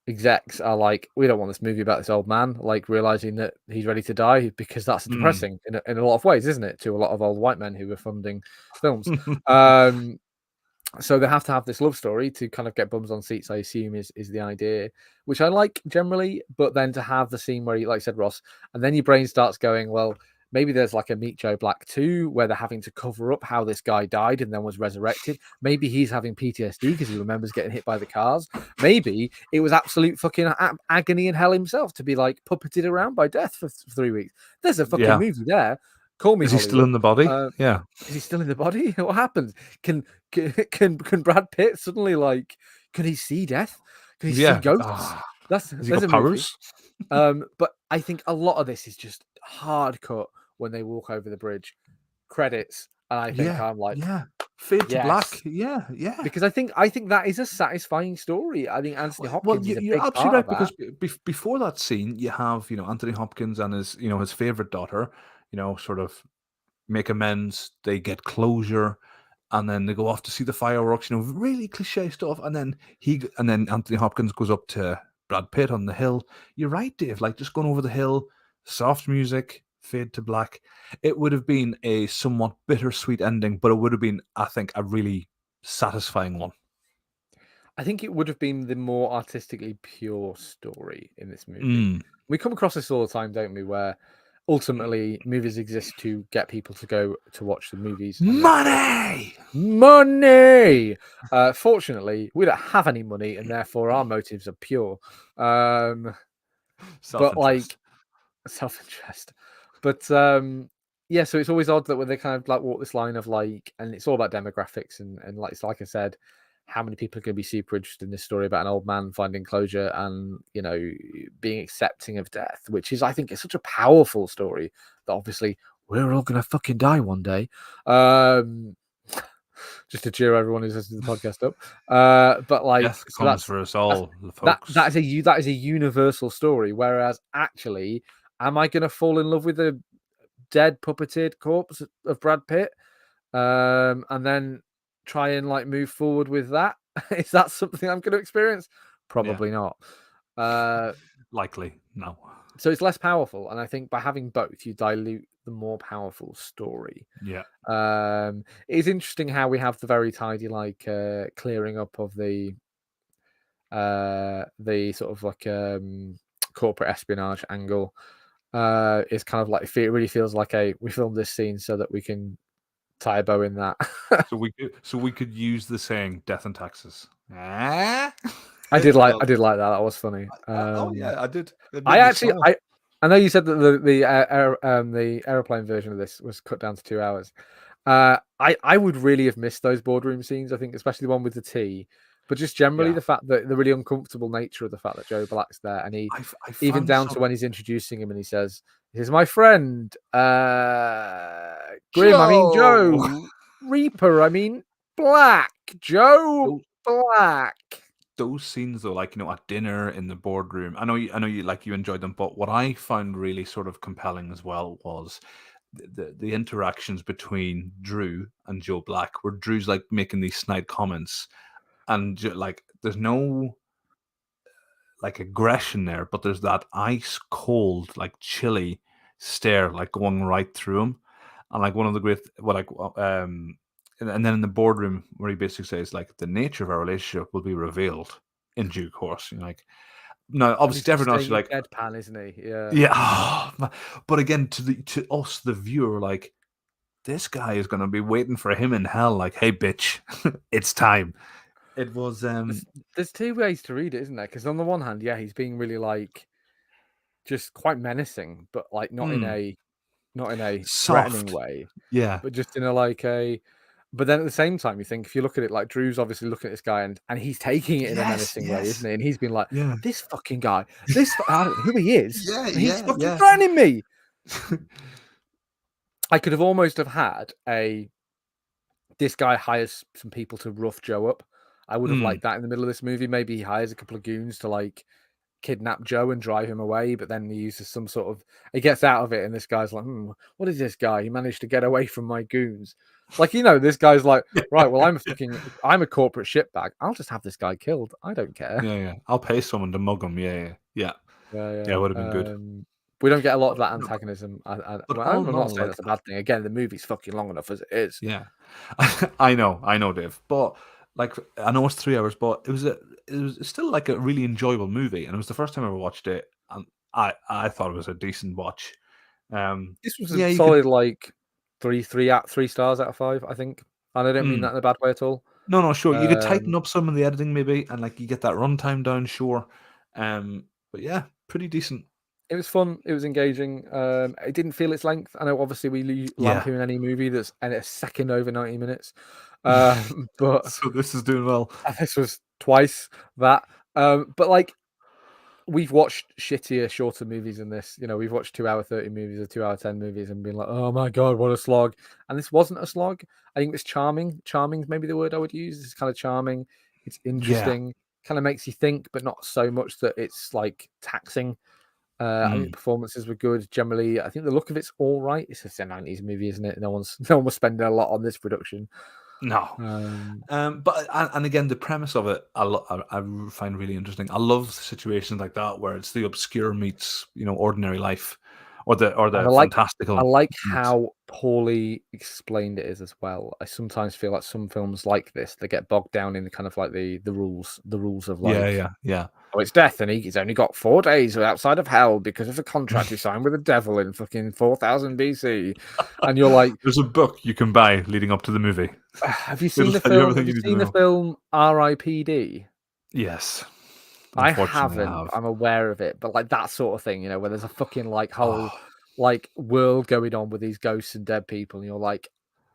execs are like, we don't want this movie about this old man, like realizing that he's ready to die because that's Mm. depressing in a lot of ways, isn't it? To a lot of old white men who are funding films. Um, so they have to have this love story to kind of get bums on seats, I assume, is the idea, which I like generally. But then to have the scene where you, like I said, Ross, and then your brain starts going, well, maybe there's like a Meet Joe Black 2 where they're having to cover up how this guy died and then was resurrected. Maybe he's having PTSD because he remembers getting hit by the cars. Maybe it was absolute fucking agony in hell himself to be like puppeted around by death for 3 weeks. There's a fucking Yeah. movie there. Call me Is he still Hollywood. in the body? Uh, Yeah. is he still in the body? What happens? Can can Brad Pitt suddenly like? Can he see death? Can he see Yeah. ghosts? Has he There's got a movie. powers? But I think a lot of this is just hard cut when they walk over the bridge, credits, and I think Yeah. I'm like, Yeah. Fade to black. yes, Yeah. Yeah. because I think that is a satisfying story. I think Anthony Well, Hopkins is a you're big absolutely part of right that. because before that scene, you have Anthony Hopkins and his favorite daughter, sort of make amends. They get closure, and then they go off to see the fireworks. Really cliche stuff. And then Anthony Hopkins goes up to Brad Pitt on the hill. You're right, Dave. Like just going over the hill, soft music, fade to black. It would have been a somewhat bittersweet ending, but it would have been, I think, a really satisfying one. I think it would have been the more artistically pure story in this movie. Mm. We come across this all the time, don't we? Where ultimately movies exist to get people to go to watch the movies, and therefore Money. money. Fortunately, we don't have any money, and therefore our motives are pure. But Self-interest. like self-interest. But yeah, so it's always odd that when they kind of like walk this line of like, and it's all about demographics and like it's like I said, how many people are going to be super interested in this story about an old man finding closure and being accepting of death, which is I think is such a powerful story that obviously we're all going to fucking die one day. Um, just to cheer everyone who's listening to the podcast up. But like, Death so comes that's for us that's all, that folks. that is a universal story. Whereas actually, am I going to fall in love with a dead puppeted corpse of Brad Pitt, and then try and like move forward with that? Is that something I'm going to experience? Yeah, Probably not. Uh, likely no. so it's less powerful, and I think by having both, you dilute the more powerful story. Yeah, It's interesting how we have the very tidy like clearing up of the sort of like corporate espionage angle. It's kind of like it really feels like we filmed this scene so that we can tie a bow in that. so we could use the saying "death and taxes." Ah? I Well, did like that. That was funny. oh yeah, I did. It I made me actually smile. I know you said that the aeroplane version of this was cut down to 2 hours. I would really have missed those boardroom scenes. I think, especially the one with the tea, but just generally Yeah, the fact that the really uncomfortable nature of the fact that Joe Black's there, and he I even found down to some when he's introducing him and he says, "Here's my friend, Grim. I mean Joe. Joe Reaper. I mean Black Joe Those, Black." those scenes though, like at dinner in the boardroom. I know you like you enjoyed them, but what I found really sort of compelling as well was the interactions between Drew and Joe Black, where Drew's like making these snide comments, and like there's no like aggression there, but there's that ice cold, like chilly stare, like going right through him. And like one of the great, what like, and then in the boardroom where he basically says like the nature of our relationship will be revealed in due course. Like, no, And obviously he's to just everyone else, staying you're in like, deadpan, isn't he? Yeah. yeah, but again, to us, the viewer, like this guy is gonna be waiting for him in hell. Like, hey, bitch, it's time. It was There's two ways to read it, isn't there? Because on the one hand, yeah, he's being really like just quite menacing, but like Mm. not in a threatening Soft. way, Yeah. but just in a like a. But then at the same time, you think if you look at it like Drew's obviously looking at this guy and he's taking it in a Yes, menacing way, isn't yes. he? And he's been like, Yeah. this fucking guy, I don't know who he is, Yeah, and he's yeah, fucking yeah. threatening me. I could have almost have had this guy hires some people to rough Joe up. I would have Mm. liked that in the middle of this movie. Maybe he hires a couple of goons to like kidnap Joe and drive him away, but then he uses some sort of he gets out of it, and this guy's like, what is this guy? He managed to get away from my goons. Like, this guy's like, right, well, I'm a corporate shitbag. I'll just have this guy killed. I don't care. Yeah, yeah. I'll pay someone to mug him. Yeah, yeah, yeah. Yeah, Yeah, it yeah. would have been good. We don't get a lot of But that no, antagonism. but Well, all in I'm all, not saying like, that's a bad thing. Again, the movie's fucking long enough as it is. yeah, I know, Dave. But like, I know it's 3 hours, but it was still like a really enjoyable movie, and it was the first time I ever watched it, and I thought it was a decent watch. This was a Yeah, you could. solid like three stars out of five, I think, and I don't mean Mm, that in a bad way at all. no, no, sure, you could tighten Um, up some of the editing maybe, and like you get that runtime down, sure. But yeah, pretty decent. It was fun. It was engaging. It didn't feel its length. I know, obviously, we Yeah. lampoon any movie that's and a second over 90 minutes, but So this is doing well. this was twice that. But like we've watched shittier, shorter movies than this. We've watched 2 hour 30 movies or 2 hour 10 movies and been like, oh my god, what a slog! And this wasn't a slog. I think it's charming. Charming is maybe the word I would use. It's kind of charming. It's Yeah. interesting. Kind of makes you think, but not so much that it's like taxing. I think the Mm. performances were good generally. I think the look of it's all right. It's just a 90s movie, isn't it? No one was spending a lot on this production. No. Um, But and again, the premise of it, I find really interesting. I love situations like that where it's the obscure meets ordinary life, or and the fantastical I like meets. how poorly explained it is as well. I sometimes feel like some films like this, they get bogged down in the kind of like the rules of Yeah, like, yeah, yeah. oh, it's death, and he's only got 4 days outside of hell because of a contract he signed with the devil in fucking 4000 BC, and you're like, There's a book you can buy leading up to the movie. have you It'll seen the tell you film? everything Have you you need to seen the know. film R.I.P.D.? Yes, I unfortunately, I haven't, have. but I'm aware of it. But like that sort of thing, where there's a fucking like whole Oh, like world going on with these ghosts and dead people, and you're like,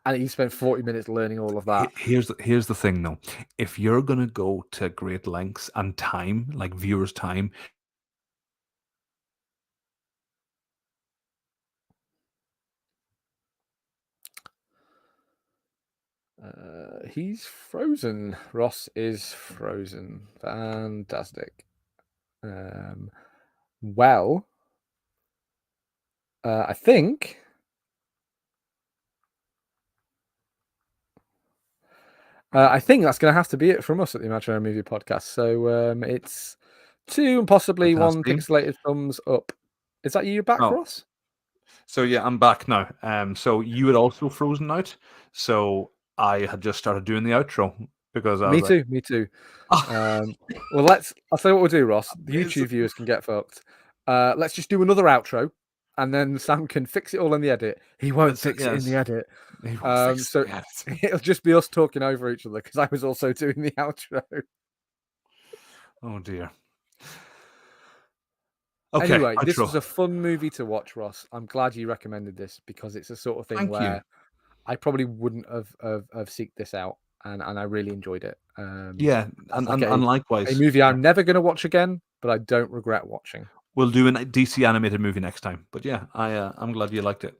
and you spend 40 minutes learning all of that. here's the thing though. If you're gonna go to great lengths and time, like viewers' time, He's frozen. Ross is frozen. Fantastic. Um, well, I think. I think that's going to have to be it from us at the Imaginary Movie Podcast. So it's 2 and possibly 1 fantastic. pixelated thumbs up. Is that you back, Oh, Ross? so yeah, I'm back now. So you had also frozen out. So I had just started doing the outro because I was Me like, too. Me too. oh, Well, I'll tell you what we'll do, Ross. The amazing. YouTube viewers can get fucked. Let's just do another outro, and then Sam can fix it all in the edit. He won't That's it. fix it in the Yes, edit. he won't fix So the editing. it'll just be us talking over each other because I was also doing the outro. Oh dear. Okay, Anyway, this was outro. a fun movie to watch, Ross. I'm glad you recommended this because it's a sort of thing Thank you. where I probably wouldn't have seeked this out, and I really enjoyed it. Yeah, As like and a likewise. movie I'm never going to watch again, but I don't regret watching. We'll do a DC animated movie next time. But yeah, I'm glad you liked it.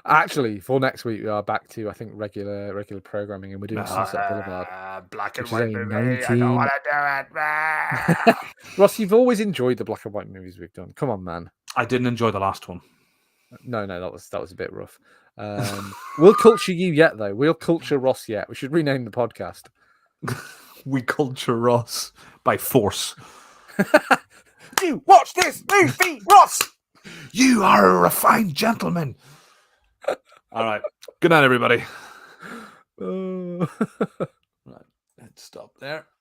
Actually, for next week, we are back to I think regular programming, and we're doing Sunset Boulevard, Black and which is white only movie. I don't 19. want to do it. Ross, you've always enjoyed the black and white movies we've done. Come on, man. I didn't enjoy the last one. No, that was a bit rough. We'll culture you yet, though. We'll culture Ross yet. We should rename the podcast. We culture Ross by force. You watch this movie, Ross. You are a refined gentleman. All right. Good night, everybody. Oh. Right. Let's stop there.